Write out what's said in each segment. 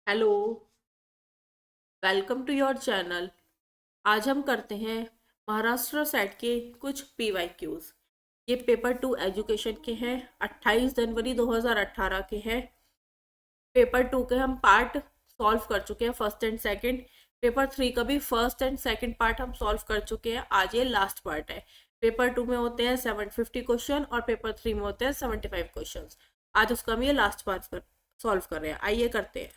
Hello. Welcome to your channel. आज हम करते हैं महाराष्ट्र सेट के कुछ पीवाईक्यूज। ये पेपर टू एजुकेशन के हैं, 28 जनवरी 2018 के हैं। पेपर टू के हम पार्ट सॉल्व कर चुके हैं, first and second. Paper three का भी फर्स्ट एंड सेकंड पार्ट हम सॉल्व कर चुके हैं। आज ये लास्ट पार्ट है। पेपर टू में होते हैं 750 क्वेश्चन और पेपर थ्री में होते हैं 75 क्वेश्चन। आज उसका हम ये लास्ट पार्ट सॉल्व कर रहे हैं। आइए करते हैं।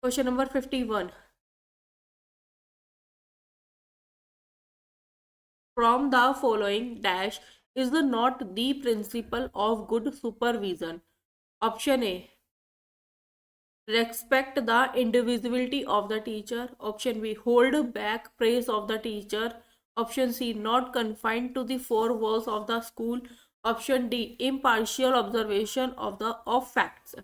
Question number 51। From the following dash is the not the principle of good supervision. Option A, respect the individuality of the teacher. Option B, hold back praise of the teacher. Option C, not confined to the four walls of the school. Option D, impartial observation of facts.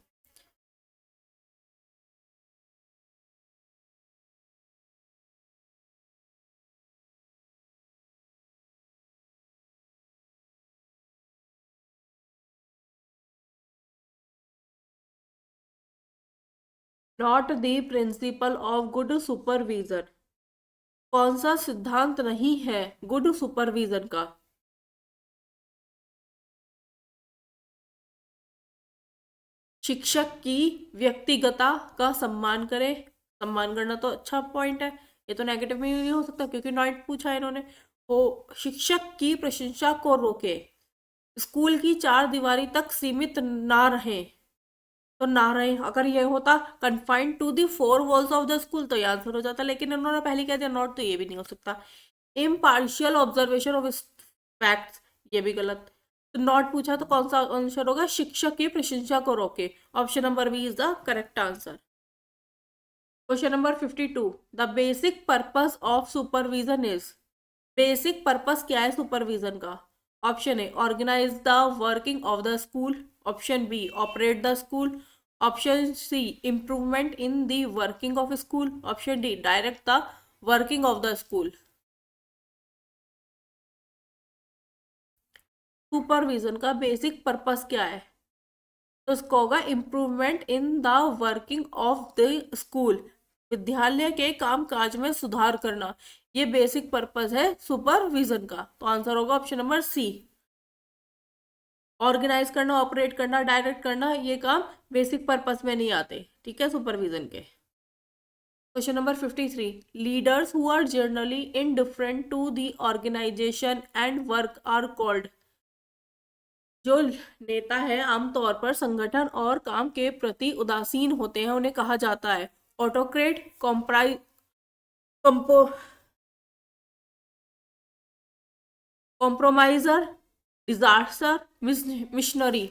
Not the principle of good supervision. कौन सा सिद्धांत नहीं है good supervision का? शिक्षक की व्यक्तिगता का सम्मान करें। सम्मान करना तो अच्छा पॉइंट है, ये तो नेगेटिव में नहीं हो सकता क्योंकि नॉट पूछा है इन्होंने। वो शिक्षक की प्रशंसा को रोके, स्कूल की चार दीवारी तक सीमित ना रहे। तो ना रहे अगर ये होता confined to the four walls of the school तो ये आंसर हो जाता, लेकिन इन्होंने पहले कह दिया नॉट, तो ये भी नहीं हो सकता। इम्पार्शियल ऑब्जर्वेशन ऑफ फैक्ट्स, ये भी गलत। तो नॉट पूछा तो कौन सा आंसर होगा? शिक्षक की प्रशंसा को रोके। Option number B is the correct answer. Question number 52। The basic purpose of supervision is. Basic purpose क्या है सुपरविजन का? Option A, organise the working of the school. Option B, operate the school. Option C, improvement in the working of school. Option D, direct the working of the school. Supervision का basic purpose क्या है? तो उसको होगा improvement in the working of the school, विद्यालय के काम काज में सुधार करना। ये बेसिक पर्पस है सुपरविजन का। तो आंसर होगा ऑप्शन नंबर सी। ऑर्गेनाइज करना, ऑपरेट करना, डायरेक्ट करना, ये काम बेसिक पर्पस में नहीं आते, ठीक है, सुपरविजन के। Question number 53। Leaders who are generally indifferent to the organisation and work are called. जो नेता है आमतौर पर संगठन और काम के प्रति उदासीन होते हैं उन्हें कहा जाता है ऑटोक्रेट, कॉम्प्राइ कंपो कॉम्प्रोमाइजर, डिजास्टर, मिशनरी।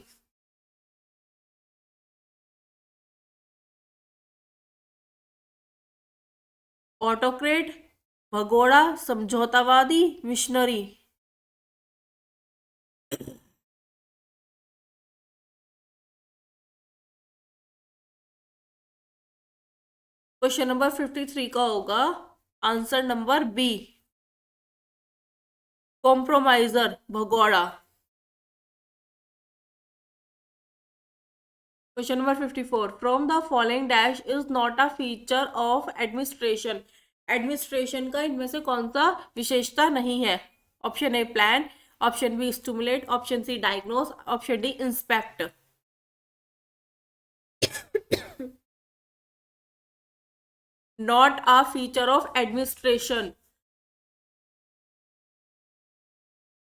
ऑटोक्रेट, भगोड़ा, समझौतावादी, मिशनरी। क्वेश्चन नंबर 53 का होगा आंसर नंबर बी, कॉम्प्रोमाइजर, भगोड़ा। Question number 54। From the following dash is not a feature of administration. Administration का इनमें से कौन सा विशेषता नहीं है? Option A, plan. Option B, stimulate. Option C, diagnose. Option D, inspect. Not a feature of administration.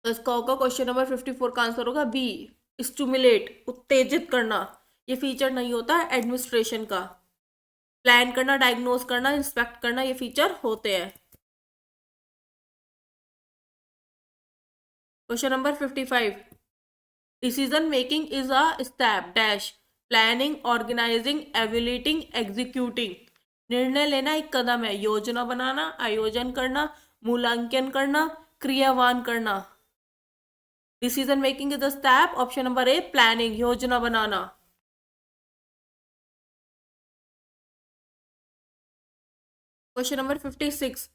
तो इसका होगा क्वेश्चन नंबर 54 का आंसर होगा बी, स्टिमुलेट, उत्तेजित करना। ये फीचर नहीं होता एडमिनिस्ट्रेशन का। प्लान करना, डायग्नोस करना, इंस्पेक्ट करना, ये फीचर होते हैं। Question number 55। Decision making is a step dash, planning, organising, evaluating, executing. निर्णय लेना एक कदम है, योजना बनाना, आयोजन करना, मूल्यांकन करना, क्रियावान करना। Decision making is a step. Option number A, planning, योजना बनाना। Question number 56।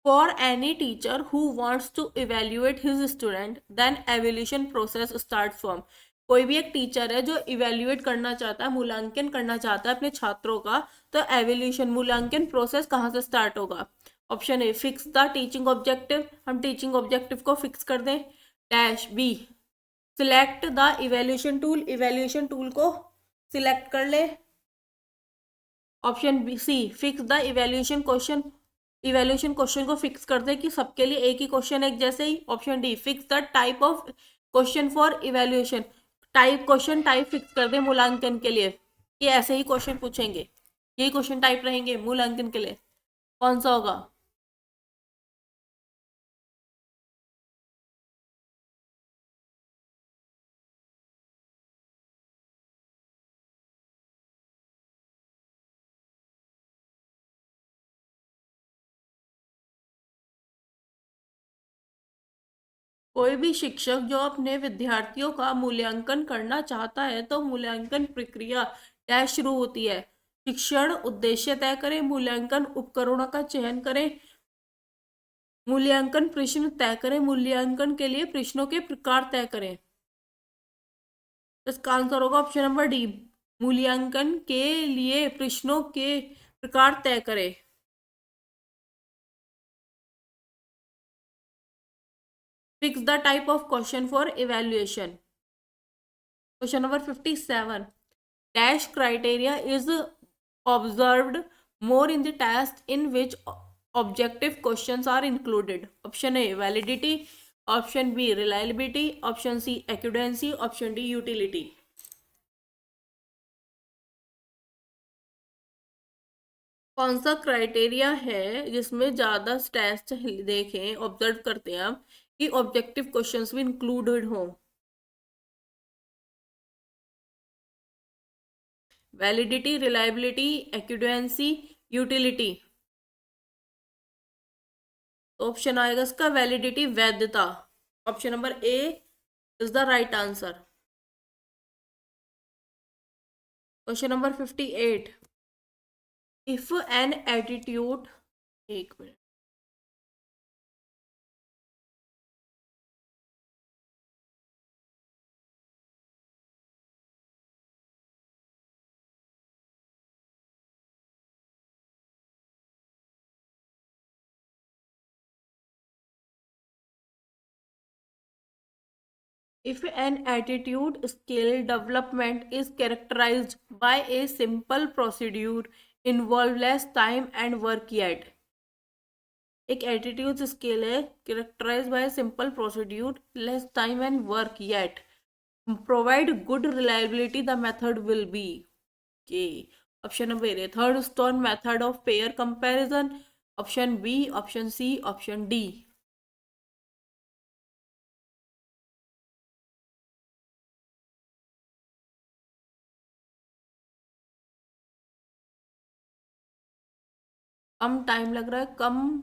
For any teacher who wants to evaluate his student, then evaluation process starts from। कोई भी एक टीचर है जो इवेल्युएट करना चाहता है, मूल्यांकन करना चाहता है अपने छात्रों का, तो एवेल्यूशन मूल्यांकन प्रोसेस कहाँ से स्टार्ट होगा? Option A, fix the teaching objective, हम टीचिंग ऑब्जेक्टिव को फिक्स कर दें। Dash B, select the evaluation tool, evaluation tool को सिलेक्ट कर ले। Option B C, fix the evaluation question, evaluation question को फिक्स कर दे कि सबके लिए एक ही क्वेश्चन एक जैसे ही। Option D, fix the type of question for evaluation, type question type fix कर दे मूल्यांकन के लिए कि ऐसे ही क्वेश्चन पूछेंगे, यही क्वेश्चन टाइप रहेंगे मूल्यांकन के लिए। कौन सा होगा? कोई भी शिक्षक जो अपने विद्यार्थियों का मूल्यांकन करना चाहता है तो मूल्यांकन प्रक्रिया डैश शुरू होती है। शिक्षण उद्देश्य तय करें, मूल्यांकन उपकरणों का चयन करें, मूल्यांकन प्रश्न तय करें, मूल्यांकन के लिए प्रश्नों के प्रकार तय करें। इसका आंसर होगा ऑप्शन नंबर डी, मूल्यांकन के लिए प्रश्नों के प्रकार तय करें। Fix the type of question for evaluation. Question number 57, dash criteria is observed more in the test in which objective questions are included? Option A, validity, option B, reliability, option C, accuracy, option D, utility. कौन सा criteria है जिसमें ज़्यादा test देखें, observe करते हैं हम कि ऑब्जेक्टिव क्वेश्चंस भी इंक्लूडेड हों? Validity, reliability, accuracy, utility. तो ऑप्शन आएगा इसका वैलिडिटी, वैधता। Option number A is the right answer. Question number 58, if an attitude, एक minute, if an attitude skill development is characterized by a simple procedure, involve less time and work yet. एक attitude skill है, characterized by a simple procedure, less time and work yet, provide good reliability, the method will be. Okay. Option number A, third stone method of pair comparison. Option B, option C, option D. Come time लग रहा है, कम।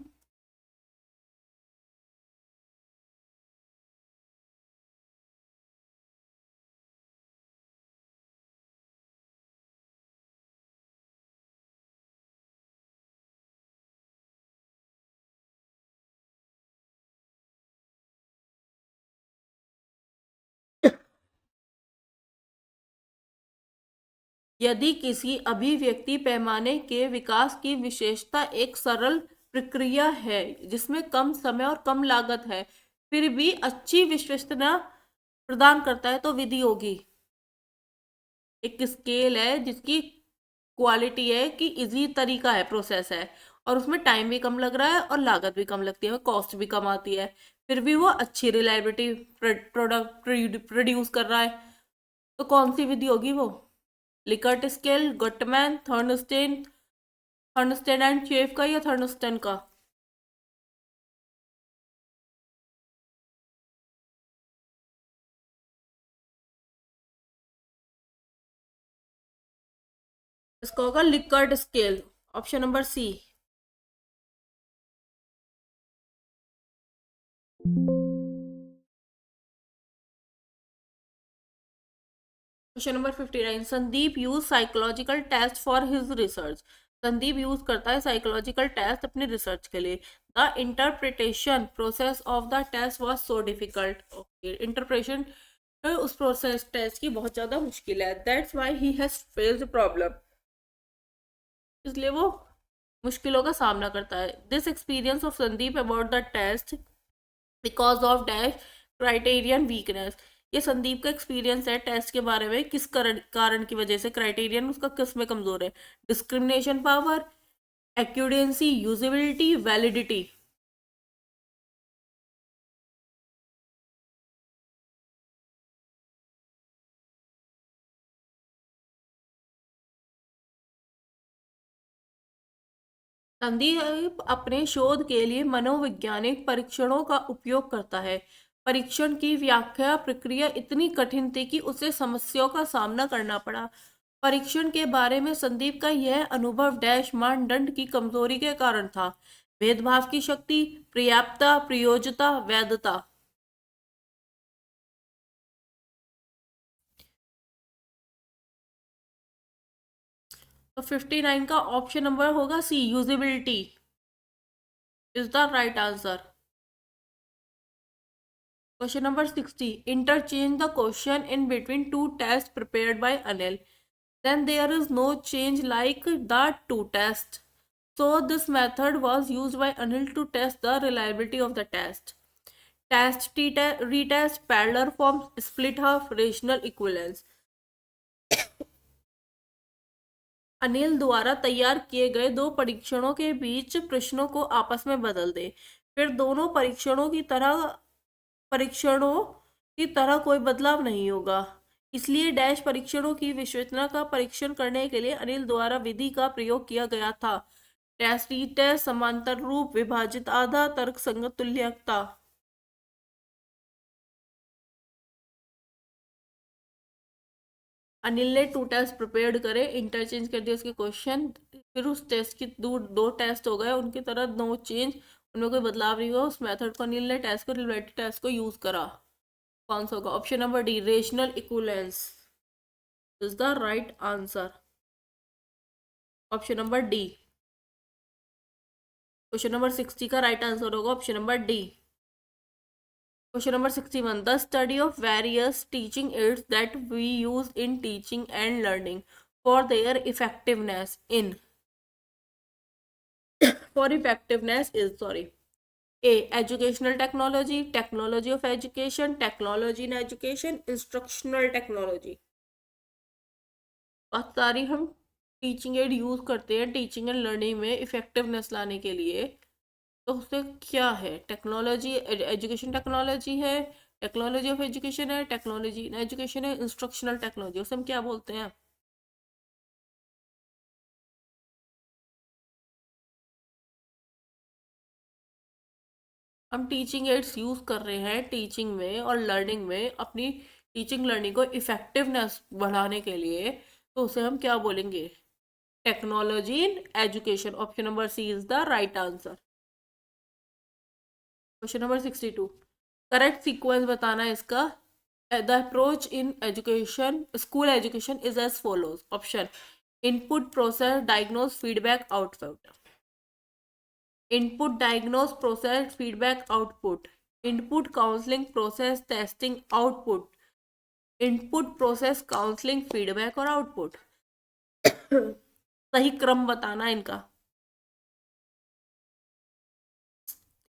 यदि किसी अभिव्यक्ति पैमाने के विकास की विशेषता एक सरल प्रक्रिया है जिसमें कम समय और कम लागत है, फिर भी अच्छी विश्वसनीयता प्रदान करता है, तो विधि होगी। एक स्केल है जिसकी क्वालिटी है कि इजी तरीका है, प्रोसेस है, और उसमें टाइम भी कम लग रहा है और लागत भी कम लगती है, कॉस्ट भी कम आती है, फिर भी वो अच्छी रिलायबिलिटी प्रोडक्ट प्रोड्यूस कर रहा है, तो कौन सी विधि होगी वो? Likert scale, Guttman, Thurstone and Chave का, या थर्नस्टेन का? इसका होगा Likert scale, option number C. Question number 59, Sandeep use psychological test for his research. Sandeep use करता है साइकोलॉजिकल टेस्ट अपने रिसर्च के लिए। The interpretation process of the test was so difficult. Okay, interpretation तो उस प्रोसेस टेस्ट की बहुत ज्यादा मुश्किल है, that's why he has faced problem, इसलिए वो मुश्किलों का सामना करता है। This experience of Sandeep about the test because of dash criterion weakness, ये संदीप का एक्सपीरियंस है टेस्ट के बारे में, किस कारण की वजह से क्राइटेरियन उसका किस में कमजोर है। Discrimination power, accuracy, usability, validity. Sandeep अपने शोध के लिए मनोवैज्ञानिक परीक्षणों का उपयोग करता है। परीक्षण की व्याख्या प्रक्रिया इतनी कठिन थी कि उसे समस्याओं का सामना करना पड़ा। परीक्षण के बारे में संदीप का यह अनुभव डैश मानदंड की कमजोरी के कारण था। भेदभाव की शक्ति, पर्याप्तता, प्रयोज्यता, वैधता। तो 59 का ऑप्शन नंबर होगा C, usability is the right answer. Question number 60. Interchange the question in between two tests prepared by Anil. Then there is no change like the two tests. So this method was used by Anil to test the reliability of the test. Test, retest, parallel forms, split half, rational equivalence. Anil द्वारा तैयार किए गए दो परीक्षणों के बीच प्रश्नों को आपस में बदल दे, फिर दोनों परीक्षणों की तरह कोई बदलाव नहीं होगा। इसलिए डैश परीक्षणों की विश्वसनीयता का परीक्षण करने के लिए अनिल द्वारा विधि का प्रयोग किया गया था। टेस्ट, रीटेस्ट, समांतर रूप, विभाजित आधा, तर्क संगत तुल्यता। अनिल ने टू टेस्ट प्रिपेयर्ड करे, इंटरचेंज कर दिया उसके क्वेश्चन, फिर उस टेस्ट की दो दो टेस्ट हो गए उनकी तरह, नो चेंज, उनमें कोई बदलाव नहीं हुआ। उस मेथड को अनिल ने टेस्ट को रिलेटेड टेस्ट को यूज करा। कौन सा होगा? Option number D, rational equivalence is the right answer. Option number D. Question number 60 का राइट आंसर होगा option number D. Question number 61, the study of various teaching aids that we use in teaching and learning for their effectiveness in for effectiveness is, sorry, a educational technology, technology of education, technology in education, instructional technology. बहुत सारी हम teaching aid use करते हैं teaching and learning में effectiveness लाने के लिए, तो उससे क्या है? टेक्नोलॉजी, एजुकेशन टेक्नोलॉजी है, टेक्नोलॉजी ऑफ एजुकेशन है, टेक्नोलॉजी इन एजुकेशन है, इंस्ट्रक्शनल टेक्नोलॉजी, उसे हम क्या बोलते हैं? हम टेचिंग एड्स यूज कर रहे हैं टीचिंग में और लर्निंग में, अपनी टीचिंग लर्निंग को इफेक्टिवनेस बढ़ाने के लिए, तो उसे हम क्या बोलेंगे? Technology in education. Option number C is the right answer. Question number 62, correct sequence बताना है इसका। The approach in education, school education is as follows. Option, input, process, diagnose, feedback, output. Input, diagnose, process, feedback, output. Input, counselling, process, testing, output. Input, process, counselling, feedback और output. सही क्रम बताना है इनका।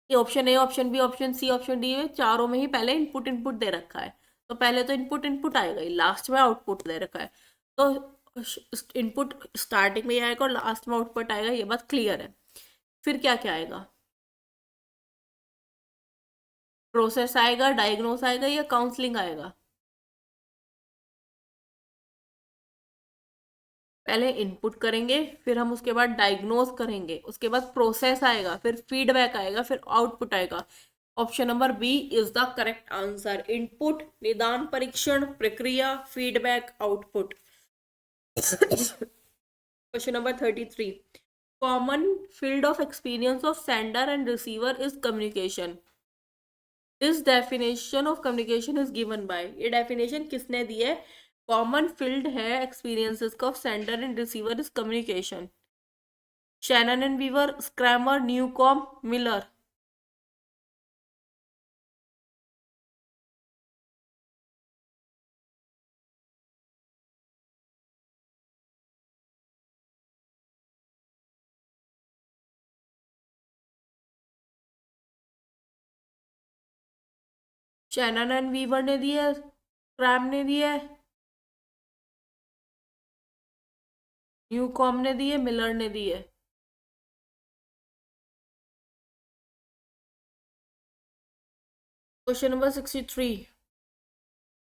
ये option A, option B, option C, option D में चारों में ही पहले इनपुट इनपुट दे रखा है, तो पहले तो इनपुट इनपुट आएगा ही, लास्ट में आउटपुट दे रखा है, तो इनपुट स्टार्टिंग में ही आएगा और लास्ट में आउटपुट आएगा, ये बात क्लियर है। फिर क्या क्या आएगा? प्रोसेस आएगा, डायग्नोस आएगा या काउंसलिंग आएगा? पहले इनपुट करेंगे, फिर हम उसके बाद डायग्नोस करेंगे, उसके बाद प्रोसेस आएगा, फिर फीडबैक आएगा, फिर आउटपुट आएगा। Option number B is the correct answer. Input, निदान परीक्षण, प्रक्रिया, feedback, output. Question number 33, common field of experience of sender and receiver is communication. This definition of communication is given by, ये definition किसने दी है? Common field है experiences का of sender and receiver is communication. Shannon and Weaver, Schramm, Newcomb, Miller. Shannon and Weaver ने दी है, cram ने दी है, न्यूकॉम ने दी है, मिलर ने दी है। क्वेश्चन नंबर 63,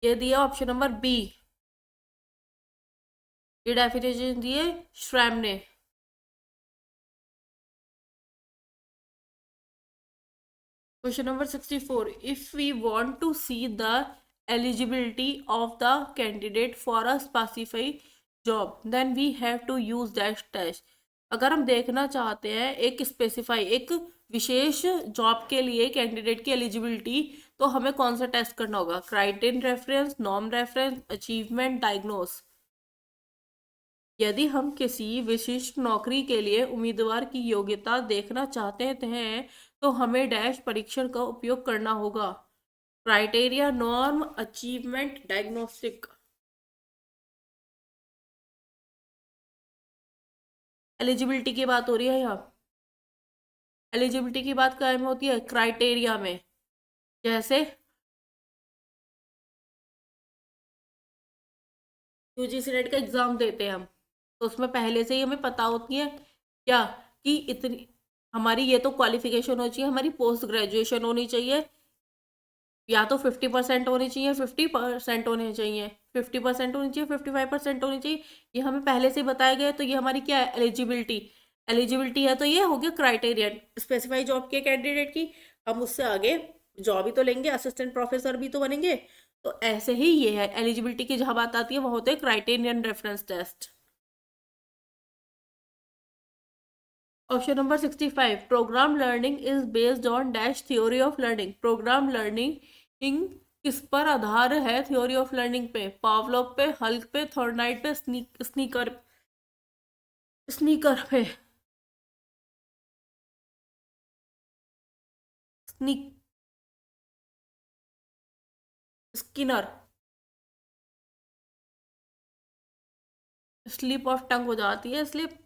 ये दिया ऑप्शन नंबर बी, ये डेफिनेशन दी है श्रैम ने। Question number 64, if we want to see the eligibility of the candidate for a specified job then we have to use dash test. अगर हम देखना चाहते हैं एक विशेष जॉब के लिए कैंडिडेट की एलिजिबिलिटी, तो हमें कौन सा टेस्ट करना होगा? Criterion reference, norm reference, achievement, diagnose. यदि हम किसी विशिष्ट नौकरी के लिए उम्मीदवार की योग्यता देखना चाहते हैं तो हमें डैश परीक्षण का उपयोग करना होगा। Criteria, norm, achievement, diagnostic. Eligibility की बात हो रही है यहाँ। एलिजिबिलिटी की बात क्या में होती है? क्राइटेरिया में। जैसे यूजीसी नेट का एग्जाम देते हैं हम, तो उसमें पहले से ही हमें पता होती है क्या, कि इतनी हमारी ये तो क्वालिफिकेशन होनी चाहिए, हमारी पोस्ट ग्रेजुएशन होनी चाहिए, या तो 50% होनी चाहिए, 50% होने चाहिए, 50% होनी चाहिए, 55% होनी चाहिए। ये हमें पहले से ही बताया गया है, तो ये हमारी क्या है? एलिजिबिलिटी। एलिजिबिलिटी है तो ये हो गया क्राइटेरियन स्पेसिफाई जॉब के कैंडिडेट की। हम उससे आगे जॉब ही तो लेंगे, असिस्टेंट प्रोफेसर भी तो बनेंगे। तो ऐसे ही ये है एलिजिबिलिटी की जहाँ बात आती है, वो होते हैं criterion reference test. Option number 65, program learning is based on dash theory of learning. Program learning किस पर आधार है? थ्योरी ऑफ लर्निंग पे, पावलोव पे, हल्क पे, थॉर्नाइट पे, स्नीकर स्नीकर पे, sneak Skinner. Slip of tongue हो जाती है, स्लिप,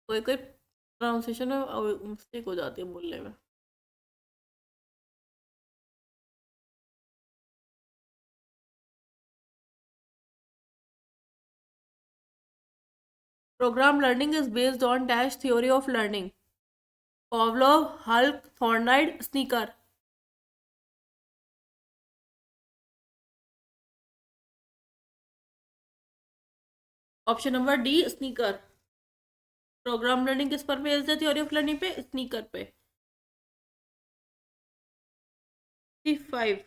कोई कोई प्रोनाउंसिएशन में मिस्टेक हो जाती है बोलने में। Program learning is based on dash theory of learning, Pavlov, Hull, Thorndike, Skinner. Option number D, Skinner. Program learning किस पर बेस्ड है? थ्योरी ऑफ लर्निंग पे, स्नीकर पे। 65,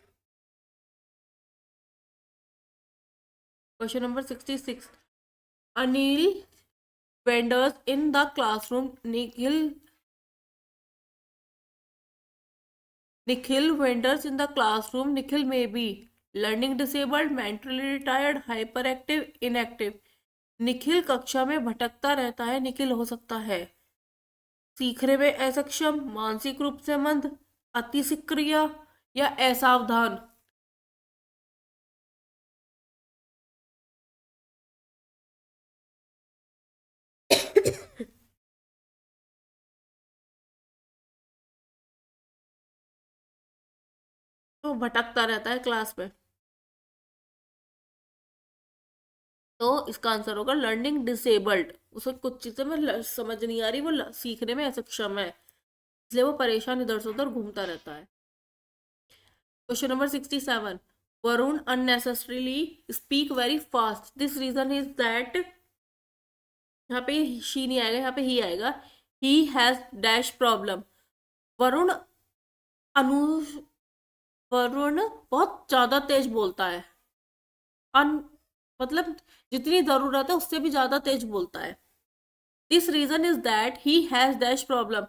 question number 66, Anil vendors in the classroom, Nikhil vendors in the classroom, Nikhil may be learning disabled, mentally retired, hyperactive, inactive। Nikhil कक्षा में भटकता रहता है, निखिल हो सकता है सीखने में असक्षम, मानसिक रूप से मंद, अति सक्रिय या असावधान। तो भटकता रहता है क्लास में, तो इसका आंसर होगा लर्निंग डिसेबल्ड। उसे कुछ चीजें में समझ नहीं आ रही, वो सीखने में असक्षम है, इसलिए वो परेशान इधर से उधर घूमता रहता है। Question number 67, Varun unnecessarily speak very fast, this reason is that. यहाँ पे शी नहीं आएगा, यहाँ पे ही आएगा। He has dash problem. Varun Anu Varun बहुत ज्यादा तेज बोलता है, अन मतलब जितनी जरूरत है उससे भी ज्यादा तेज बोलता है। This reason is that he has dash problem,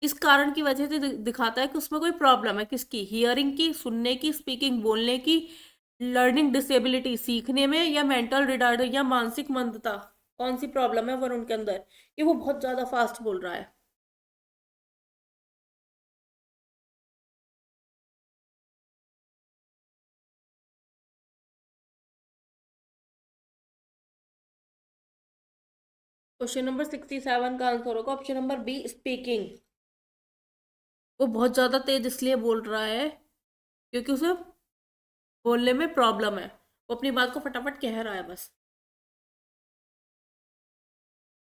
इस कारण की वजह से दिखाता है कि उसमें कोई प्रॉब्लम है। किसकी? हियरिंग की, सुनने की, स्पीकिंग बोलने की, लर्निंग डिसेबिलिटी सीखने में, या मेंटल रिटार्ड या मानसिक मंदता। कौन सी प्रॉब्लम है वरुण के अंदर कि वो बहुत ज्यादा फास्ट बोल रहा है? क्वेश्चन नंबर 67 का आंसर होगा ऑप्शन नंबर बी, स्पीकिंग। वो बहुत ज्यादा तेज इसलिए बोल रहा है क्योंकि उसे बोलने में प्रॉब्लम है, वो अपनी बात को फटाफट कह रहा है बस।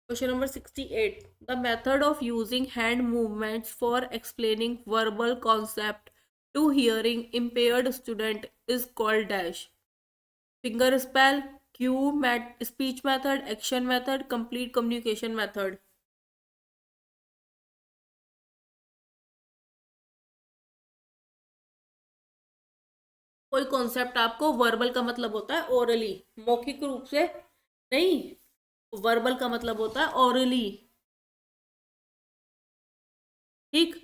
Question number 68, the method of using hand movements for explaining verbal concept to hearing impaired student is called dash. Finger spell, cue mat, speech method, action method, complete communication method. कोई कॉन्सेप्ट आपको, verbal का मतलब होता है orally, मौखिक रूप से नहीं, वर्बल का मतलब होता है ओरली, ठीक,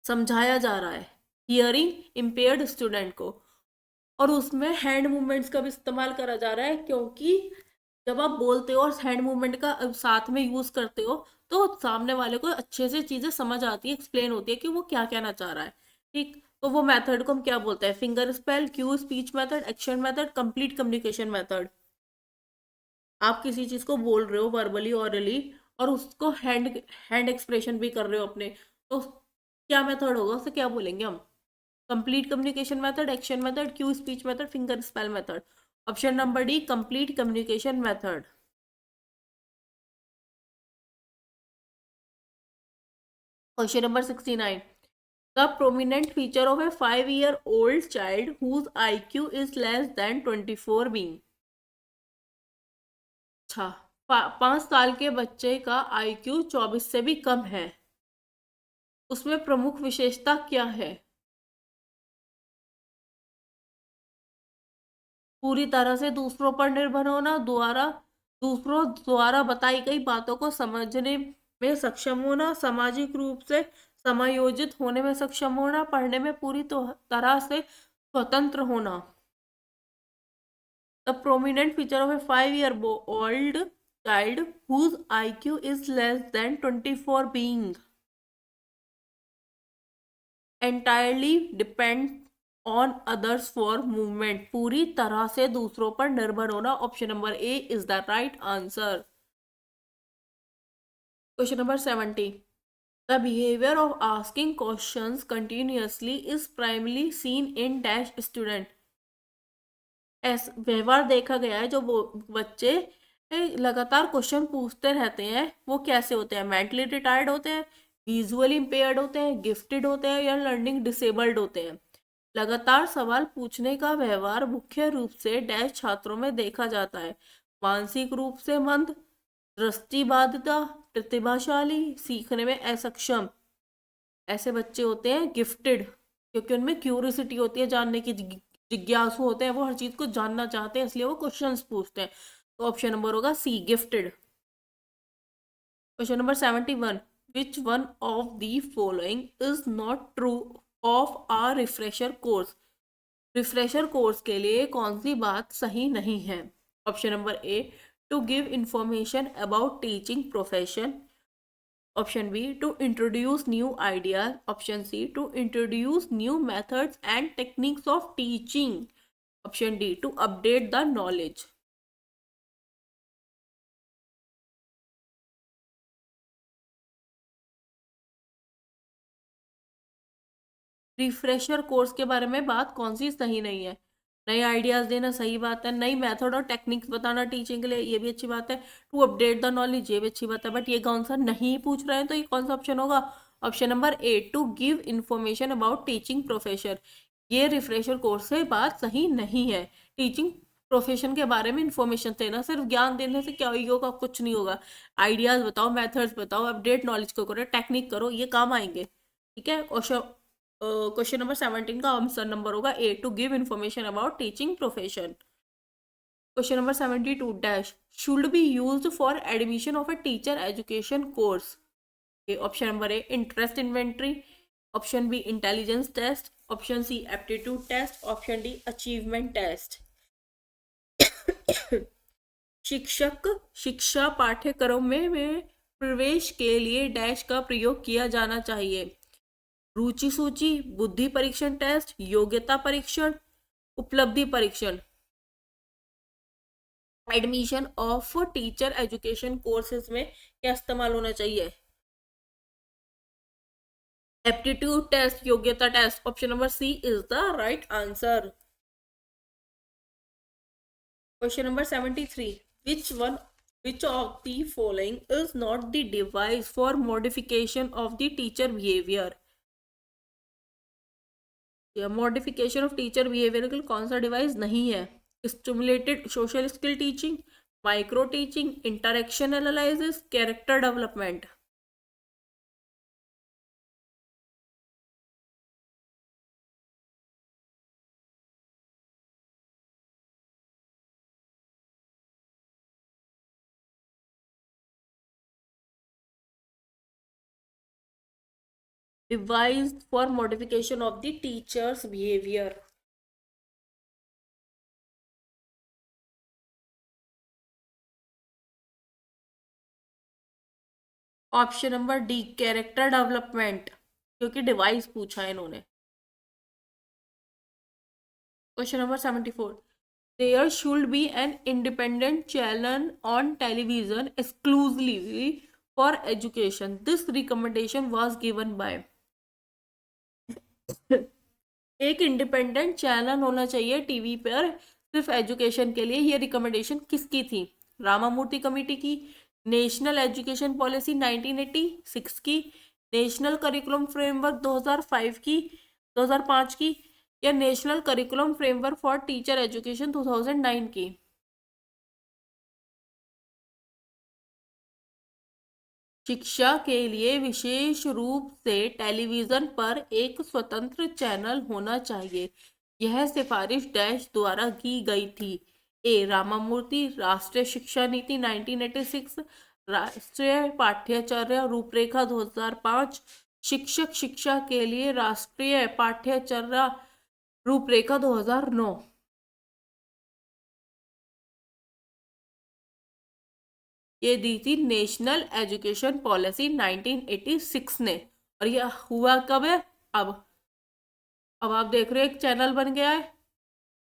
समझाया जा रहा है हियरिंग इम्पेयर्ड स्टूडेंट को, और उसमें हैंड मूवमेंट्स का भी इस्तेमाल करा जा रहा है, क्योंकि जब आप बोलते हो और हैंड मूवमेंट का साथ में यूज करते हो तो सामने वाले को अच्छे से चीजें समझ आती है, एक्सप्लेन होती है कि वो क्या कहना चाह रहा है, ठीक। तो वो मेथड को हम क्या बोलते हैं, finger spell, Q, speech method, action method, complete communication method. आप किसी चीज को बोल रहे हो वर्बली ऑरली, और उसको हैंड हैंड एक्सप्रेशन भी कर रहे हो अपने, तो क्या मेथड होगा, उसे क्या बोलेंगे हम, complete communication method, action method, Q speech method, finger spell method. Option number D, complete communication method. Question number 69, the prominent feature of A 5 year old child whose IQ is less than 24 being। अच्छा, 5 साल के बच्चे का IQ 24 से भी कम है, उसमें प्रमुख विशेषता क्या है। पूरी तरह से दूसरों पर निर्भर होना, दूसरों द्वारा बताई गई बातों को समझने में सक्षम होना, सामाजिक रूप से समायोजित होने में सक्षम होना, पढ़ने में पूरी तरह से स्वतंत्र होना। The prominent feature of A 5 year old child whose IQ is less than 24 being entirely depend on others for movement, पूरी तरह से दूसरों पर निर्भर होना। Option number A is the right answer. Question number 70, the behaviour of asking questions continuously is primarily seen in dash student. ऐसा व्यवहार देखा गया है, जो वो बच्चे लगातार क्वेश्चन पूछते रहते हैं, वो कैसे होते हैं, मेंटली रिटायर्ड होते हैं, विजुअली इम्पेयर्ड होते हैं, गिफ्टेड होते हैं, या लर्निंग डिसेबल्ड होते हैं। लगातार सवाल पूछने का व्यवहार मुख्य रूप से डैश छात्रों में देखा जाता है, मानसिक रूप से मंद, दृष्टिबाधिता, प्रतिभाशाली, सीखने में असक्षम। ऐसे बच्चे होते हैं गिफ्टेड, क्योंकि उनमें क्यूरियोसिटी होती है, जानने की जिज्ञासु होते हैं, वो हर चीज को जानना चाहते हैं, इसलिए वो क्वेश्चंस पूछते हैं। तो ऑप्शन नंबर होगा C, gifted. Question number 71, which one of the following is not true of a refresher course. Refresher course के लिए कौन सी बात सही नहीं है। Option number A, to give information about teaching profession. Option B, to introduce new ideas. Option C, to introduce new methods and techniques of teaching. Option D, to update the knowledge. Refresher course के बारे में बात कौन सी सही नहीं है, नए ideas देना सही बात है, नई मेथड और टेक्निक्स बताना टीचिंग के लिए, ये भी अच्छी बात है, टू अपडेट द नॉलेज, ये भी अच्छी बात है, बट ये कौन सा नहीं पूछ रहे हैं, तो ये कौन सा ऑप्शन होगा, option number A, to give information about teaching profession. ये रिफ्रेशर कोर्स से बात सही नहीं है, टीचिंग प्रोफेशन के बारे में इंफॉर्मेशन देना, सिर्फ ज्ञान देने से क्या होगा, कुछ नहीं होगा। आइडियाज बताओ, मेथड्स बताओ, अपडेट नॉलेज को करो, टेक्निक करो, ये काम आएंगे, ठीक है। क्वेश्चन नंबर 17 का आंसर नंबर होगा A, to give information about teaching profession. Question number 72, dash should be used for admission of a teacher education course. Option number A, interest inventory. Option B, intelligence test. Option C, aptitude test. Option D, achievement test. शिक्षक शिक्षा पाठ्यक्रम में प्रवेश के लिए dash का प्रयोग किया जाना चाहिए। रुचि सूची, बुद्धि परीक्षण टेस्ट, योग्यता परीक्षण, उपलब्धि परीक्षण। Admission of teacher education courses में क्या इस्तेमाल होना चाहिए, एप्टीट्यूड टेस्ट, योग्यता test. Option number C is the right answer. Question number 73, which one which of the following is not the device for modification of the teacher behavior? या modification of teacher behaviour कौन सा device नहीं है? Stimulated social skill teaching, micro teaching, interaction analysis, character development. Device for modification of the teachers behaviour. Option number D, character development, क्योंकि device पूछा है इन्होंने। Question number 74, there should be an independent channel on television exclusively for education. This recommendation was given by। एक independent channel होना चाहिए TV पर सिर्फ education के लिए, ये रिकमेंडेशन किसकी थी? रामामूर्ति कमेटी की, नेशनल एजुकेशन पॉलिसी 1986 की, नेशनल करिकुलम फ्रेमवर्क 2005 की 2005 की, या national curriculum framework for teacher education 2009 की। शिक्षा के लिए विशेष रूप से टेलीविजन पर एक स्वतंत्र चैनल होना चाहिए, यह सिफारिश डैश द्वारा की गई थी। ए रामामूर्ति, राष्ट्रीय शिक्षा नीति 1986, राष्ट्रीय पाठ्यचर्या रूपरेखा 2005, शिक्षक शिक्षा के लिए राष्ट्रीय पाठ्यचर्या रूपरेखा 2009। ये दी थी नेशनल एजुकेशन पॉलिसी 1986 ने। और ये हुआ कब है? अब आप देख रहे हो एक चैनल बन गया है,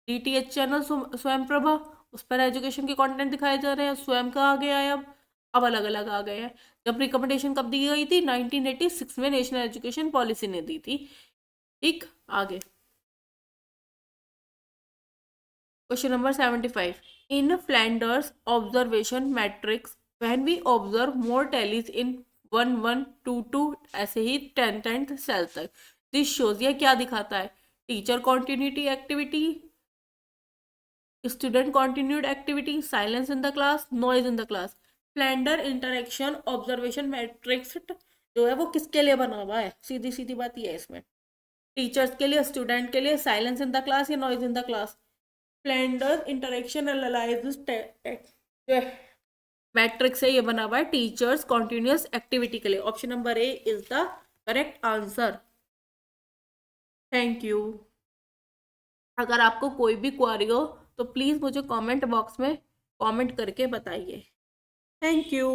डीटीएच चैनल स्वयं प्रभा, उस पर एजुकेशन के कंटेंट दिखाए जा रहे हैं। स्वयं का आ गया है, अब अलग अलग आ गए हैं। जब रिकमेंडेशन कब दी गई थी? 1986 में नेशनल एजुकेशन पॉलिसी ने दी थी। ठीक, आगे question number 75, in Flanders observation matrix when we observe more tallies in 1 1 2 2 ऐसे ही 10 10 सेल तक, दिस शोज, यह क्या दिखाता है? Teacher continuity activity, student continued activity, silence in the class, noise in the class. Flanders interaction observation matrix जो है वो किसके लिए बना हुआ है? सीधी सीधी बात ये है इसमें, टीचर्स के लिए, स्टूडेंट के लिए, साइलेंस इन द क्लास या noise in the class. Flanders interaction analysis matrix है, ये बना हुआ है टीचर्स कॉन्टिन्यूस एक्टिविटी के लिए। Option number A is the correct answer. Thank you. अगर आपको कोई भी क्वेरी हो तो प्लीज़ मुझे कमेंट बॉक्स में कमेंट करके बताइए। Thank you.